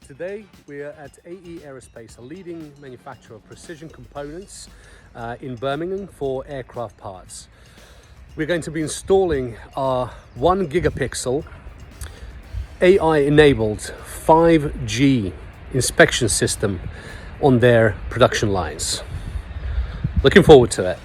Today we are at AE Aerospace, a leading manufacturer of precision components in Birmingham for aircraft parts. We're going to be installing our 1 gigapixel AI-enabled 5G inspection system on their production lines. Looking forward to it.